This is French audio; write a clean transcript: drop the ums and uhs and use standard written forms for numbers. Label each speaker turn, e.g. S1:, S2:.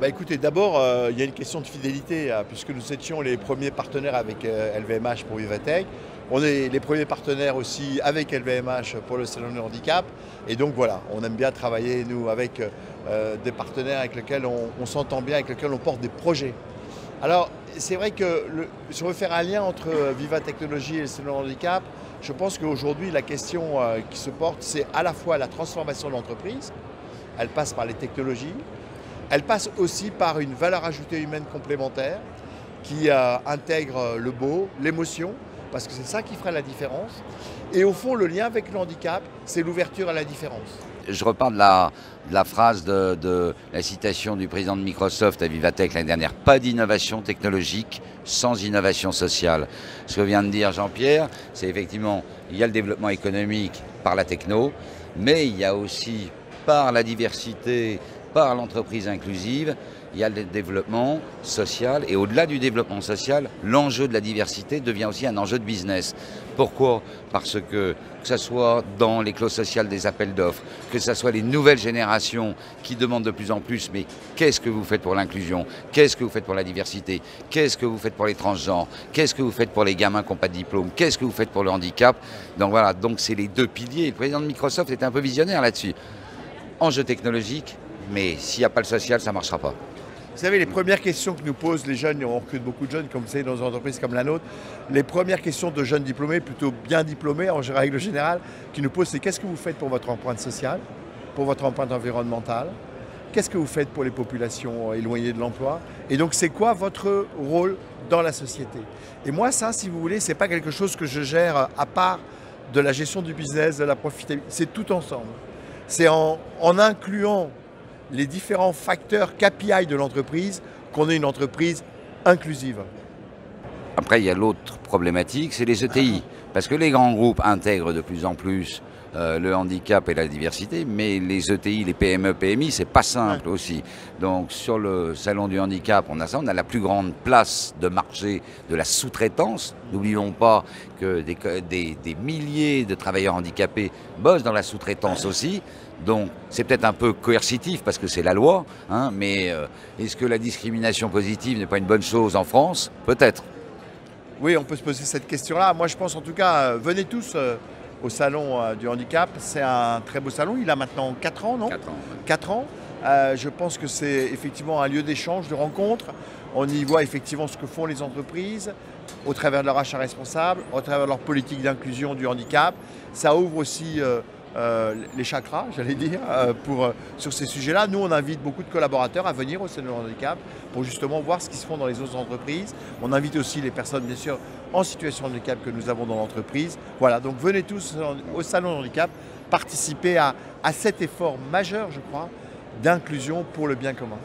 S1: Bah écoutez, d'abord, il y a une question de fidélité, puisque nous étions les premiers partenaires avec LVMH pour Vivatech. On est les premiers partenaires aussi avec LVMH pour le Salon du Handicap. Et donc voilà, on aime bien travailler, nous, avec des partenaires avec lesquels on s'entend bien, avec lesquels on porte des projets. Alors, c'est vrai que si on veut faire un lien entre Viva Technologies et le Salon du Handicap, je pense qu'aujourd'hui, la question qui se porte, c'est à la fois la transformation de l'entreprise. Elle passe par les technologies. Elle passe aussi par une valeur ajoutée humaine complémentaire qui intègre le beau, l'émotion, parce que c'est ça qui fera la différence. Et au fond, le lien avec le handicap, c'est l'ouverture à la différence.
S2: Je repars de la phrase de la citation du président de Microsoft à Vivatech l'année dernière. Pas d'innovation technologique sans innovation sociale. Ce que vient de dire Jean-Pierre, c'est effectivement, il y a le développement économique par la techno, mais il y a aussi par la diversité, par l'entreprise inclusive, il y a le développement social. Et au-delà du développement social, l'enjeu de la diversité devient aussi un enjeu de business. Pourquoi? Parce que ce soit dans les clauses sociales des appels d'offres, que ce soit les nouvelles générations qui demandent de plus en plus, mais qu'est-ce que vous faites pour l'inclusion? Qu'est-ce que vous faites pour la diversité? Qu'est-ce que vous faites pour les transgenres? Qu'est-ce que vous faites pour les gamins qui n'ont pas de diplôme? Qu'est-ce que vous faites pour le handicap? Donc voilà, donc c'est les deux piliers. Le président de Microsoft était un peu visionnaire là-dessus. Enjeu technologique, mais s'il n'y a pas le social, ça ne marchera pas.
S1: Vous savez, les premières questions que nous posent les jeunes, et on recrute beaucoup de jeunes, comme vous savez, dans une entreprise comme la nôtre, les premières questions de jeunes diplômés, plutôt bien diplômés en règle générale, qui nous posent, c'est qu'est-ce que vous faites pour votre empreinte sociale, pour votre empreinte environnementale? Qu'est-ce que vous faites pour les populations éloignées de l'emploi? Et donc, c'est quoi votre rôle dans la société? Et moi, ça, si vous voulez, c'est pas quelque chose que je gère à part de la gestion du business, de la profitabilité. C'est tout ensemble. C'est en incluant les différents facteurs KPI de l'entreprise qu'on ait une entreprise inclusive.
S2: Après, il y a l'autre problématique, c'est les ETI. Parce que les grands groupes intègrent de plus en plus le handicap et la diversité, mais les ETI, les PME, PMI, c'est pas simple aussi. Donc sur le salon du handicap, on a ça, on a la plus grande place de marché de la sous-traitance. N'oublions pas que des milliers de travailleurs handicapés bossent dans la sous-traitance aussi. Donc c'est peut-être un peu coercitif parce que c'est la loi, hein, mais est-ce que la discrimination positive n'est pas une bonne chose en France? Peut-être.
S1: Oui, on peut se poser cette question-là. Moi, je pense en tout cas, venez tous au Salon du Handicap. C'est un très beau salon. Il a maintenant 4 ans, non?
S2: 4 ans. Ouais.
S1: 4 ans. Je pense que c'est effectivement un lieu d'échange, de rencontre. On y voit effectivement ce que font les entreprises au travers de leur achat responsable, au travers de leur politique d'inclusion du handicap. Ça ouvre aussi les chakras, j'allais dire, sur ces sujets-là. Nous, on invite beaucoup de collaborateurs à venir au Salon du Handicap pour justement voir ce qui se fait dans les autres entreprises. On invite aussi les personnes, bien sûr, en situation de handicap que nous avons dans l'entreprise. Voilà, donc venez tous au Salon du Handicap participer à cet effort majeur, je crois, d'inclusion pour le bien commun.